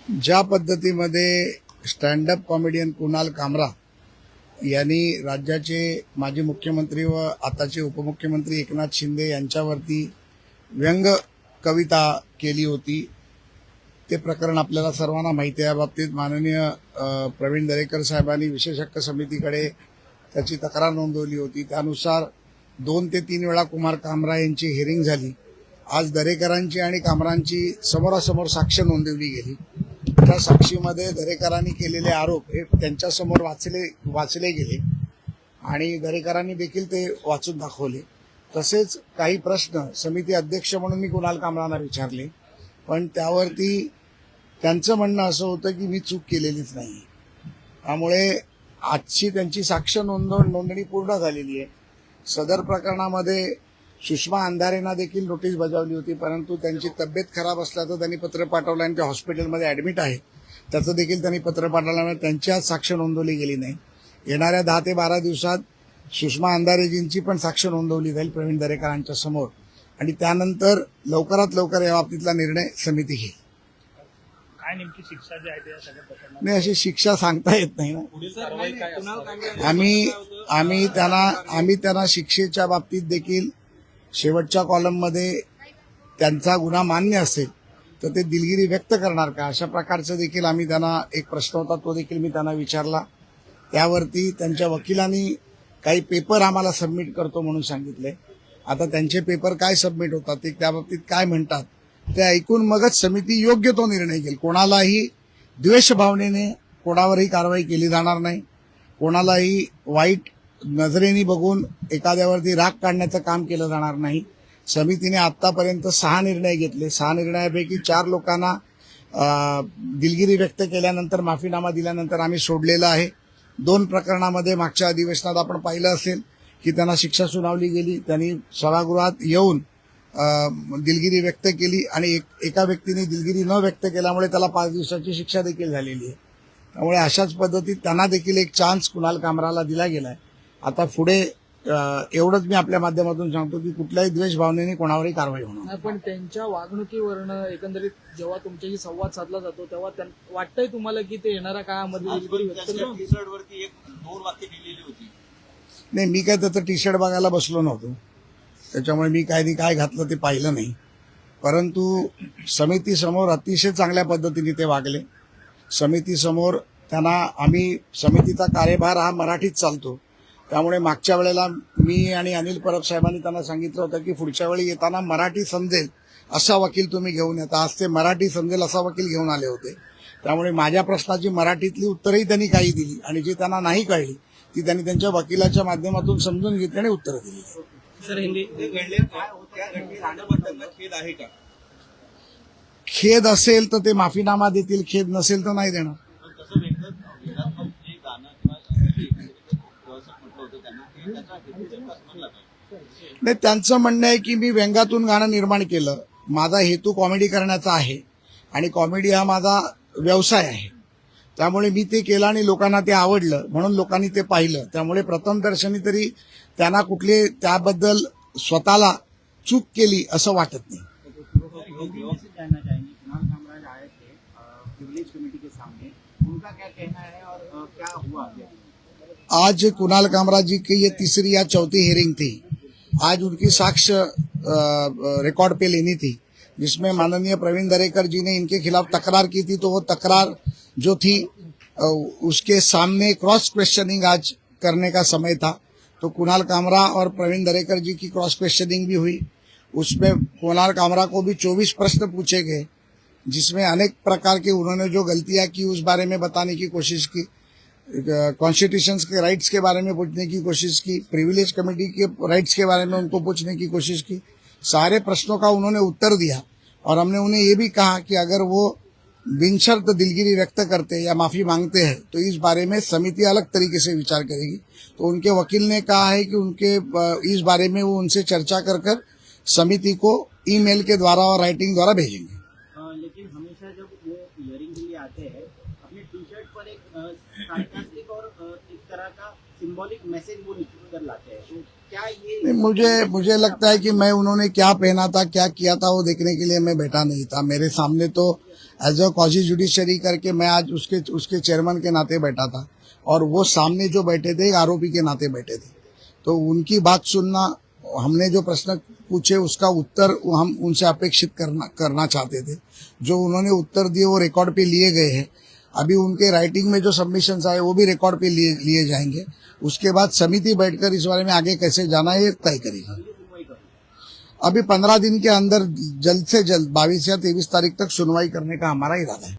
ज्या पद्धतीमध्ये stand up comedian Kunal कामरा यांनी राज्याचे माजी मुख्यमंत्री व आताचे उपमुख्यमंत्री एकनाथ शिंदे यांच्यावरती व्यंग कविता केली होती ते प्रकरण आपल्याला सर्वांना माहिती आहे। याबाबतीत माननीय प्रवीण दरेकर साहेबांनी विशेष हक्क समितीकडे त्याची तक्रार नोंदवली होती। त्यानुसार 2 ते 3 वेळा कुमार कामरा यांची हिअरिंग झाली। आज दरेकरांची आणि कामरांची समोरासमोर साक्ष नोंदवली गेली। त्या साक्षीमध्ये दरेकरांनी केलेले आरोप हे त्यांच्यासमोर वाचले गेले आणि दरेकरांनी देखील ते वाचून दाखवले। तसेच काही प्रश्न समिती अध्यक्ष म्हणून मी कुणाल कामरांना विचारले, पण त्यावरती त्यांचं म्हणणं असं होतं की मी चूक केलेलीच नाही। त्यामुळे आजची त्यांची साक्ष नोंदणी पूर्ण झालेली आहे। सदर प्रकरणामध्ये सुषमा अंधारेंना देखील नोटीस बजावली होती, परंतु त्यांची तब्येत खराब असल्याचं त्यांनी पत्र पाठवलं आणि ते हॉस्पिटलमध्ये ऍडमिट आहे। त्याचं देखील त्यांनी पत्र पाठवल्यामुळे त्यांची आज साक्ष नोंदवली गेली नाही। येणाऱ्या 10 ते 12 दिवसात सुषमा अंधारेजींची पण साक्ष नोंदवली जाईल प्रवीण दरेकरांच्या समोर आणि त्यानंतर लवकरात लवकर या बाबतीतला निर्णय समिती घेईल। काय नेमकी शिक्षा जी आहे त्या सगळ्या प्रकरणात नाही, अशी शिक्षा सांगता येत नाही ना। पुढील कारवाई काय असणार? आम्ही त्यांना शिक्षेच्या बाबतीत देखील शेवटच्या कॉलममध्ये त्यांचा गुन्हा मान्य असेल तर ते दिलगिरी व्यक्त करणार का, अशा प्रकारचं देखील आम्ही त्यांना एक प्रश्न होता तो देखील मी त्यांना विचारला। त्यावरती त्यांच्या वकिलांनी काही पेपर आम्हाला सबमिट करतो म्हणून सांगितले। आता त्यांचे पेपर काय सबमिट होतात ते त्या बाबतीत काय म्हणतात ते ऐकून मगच समिती योग्य तो निर्णय घेईल। कोणालाही द्वेष भावनेने कोणावरही कारवाई केली जाणार नाही। कोणालाही वाईट नजरेने बघून एखाद्यावरती राग काढण्याचं काम केलं जाणार नाही। समितीने आतापर्यंत 6 निर्णय घेतले। 6 निर्णयापैकी 4 लोकांना दिलगिरी व्यक्त केल्यानंतर माफीनामा दिल्यानंतर आम्ही सोडलेलं आहे। 2 प्रकरणामध्ये मागच्या अधिवेशनात आपण पाहिलं असेल की त्यांना शिक्षा सुनावली गेली। त्यांनी सभागृहात येऊन दिलगिरी व्यक्त केली आणि एका व्यक्तीने दिलगिरी न व्यक्त केल्यामुळे त्याला 5 दिवसाची शिक्षा देखील झालेली आहे। त्यामुळे अशाच पद्धतीत त्यांना देखील एक चान्स कुणाल कामराला दिला गेलाय। आता पुढे एवढंच मी आपल्या माध्यमातून सांगतो की कुठल्याही द्वेष भावनेने कोणावरही कारवाई होणार नाही। पण त्यांच्या वागणुकीवरनं एकंदरीत जेव्हा तुमच्याशी संवाद साधला जातो तेव्हा वाटतंय तुम्हाला की ते येणाऱ्या काळामध्ये टी-शर्टवरती 1-2 वाक्य लिहिलेली होती। नाही, मी काय त्याचं टी शर्ट बघायला बसलो नव्हतो, त्याच्यामुळे मी काय घातलं ते पाहिलं नाही। परंतु समितीसमोर अतिशय चांगल्या पद्धतीने ते वागले। समितीसमोर आम्ही समितीचा कार्यभार हा मराठीत चालतो, त्यामुळे मागच्या वेळेला मी आणि अनिल परब साहेबांनी त्यांना सांगितलं होतं की पुढच्या वेळी येताना मराठी समजेल असा वकील तुम्ही घेऊन येता। आज ते मराठी समजेल असा वकील घेऊन आले होते। त्यामुळे माझ्या प्रश्नाची मराठीतली उत्तरही त्यांनी काही दिली आणि जी त्यांना नाही कळली ती त्यांनी त्यांच्या वकिलाच्या माध्यमातून समजून घेतली आणि उत्तरं दिली। सर, हिंदी खेद आहे का? खेद असेल तर ते माफीनामा देतील, खेद नसेल तर नाही देणार। तसं वेगळं जे गाणं किंवा म्हटलं होतं त्यांना नाही, त्यांचं म्हणणं आहे की मी व्यंगातून गाणं निर्माण केलं। माझा हेतू कॉमेडी करण्याचा आहे आणि कॉमेडी हा माझा व्यवसाय आहे। त्यामुळे मी ते केलं आणि लोकांना ते आवडलं म्हणून लोकांनी ते पाहिलं। त्यामुळे प्रथम दर्शनी तरी त्यांना कुठली त्याबद्दल स्वतःला चूक केली असं वाटत नाही। आज कुणाल कामरा जी की ये तीसरी या चौथी हियरिंग थी। आज उनकी साक्ष रिकॉर्ड पे लेनी थी, जिसमें माननीय प्रवीण दरेकर जी ने इनके खिलाफ तकरार की थी। तो वो तकरार जो थी उसके सामने क्रॉस क्वेश्चनिंग आज करने का समय था। तो कुणाल कामरा और प्रवीण दरेकर जी की क्रॉस क्वेश्चनिंग भी हुई। उसमें कुणाल कामरा को भी 24 प्रश्न पूछे गए, जिसमें अनेक प्रकार के उन्होंने जो गलतियां की उस बारे में बताने की कोशिश की। कॉन्स्टिट्यूशन के राइट्स के बारे में पूछने की कोशिश की, प्रिविलेज कमेटी के राइट्स के बारे में उनको पूछने की कोशिश की। सारे प्रश्नों का उन्होंने उत्तर दिया और हमने उन्हें ये भी कहा कि अगर वो बिनशर्त दिलगिरी व्यक्त करते या माफी मांगते हैं तो इस बारे में समिति अलग तरीके से विचार करेगी। तो उनके वकील ने कहा है कि उनके इस बारे में वो उनसे चर्चा कर समिति को ईमेल के द्वारा और राइटिंग द्वारा भेजेंगे। लेकिन हमेशा जब वो हियरिंग के लिए आते हैं अपने टी शर्ट पर एक सार्कास्टिक और एक तरह का सिंबॉलिक मैसेज वो लिख कर लाते हैं, तो क्या ये नहीं, मुझे लगता है कि मैं उन्होंने क्या पहना था, क्या किया था, वो देखने के लिए मैं बैठा नहीं था। मेरे सामने तो एज अ कॉजी जुडिशरी करके मैं आज उसके चेयरमैन के नाते बैठा था, और वो सामने जो बैठे थे आरोपी के नाते बैठे थे। तो उनकी बात सुनना, हमने जो प्रश्न पूछे उसका उत्तर हम उनसे अपेक्षित करना चाहते थे। जो उन्होंने उत्तर दिए वो रिकॉर्ड पे लिए गए हैं। अभी उनके राइटिंग में जो सबमिशंस आए वो भी रिकॉर्ड पे लिए जाएंगे। उसके बाद समिति बैठकर इस बारे में आगे कैसे जाना है ये तय करेगी। अभी 15 दिन के अंदर जल्द से जल्द 22 या 23 तारीख तक सुनवाई करने का हमारा इरादा है।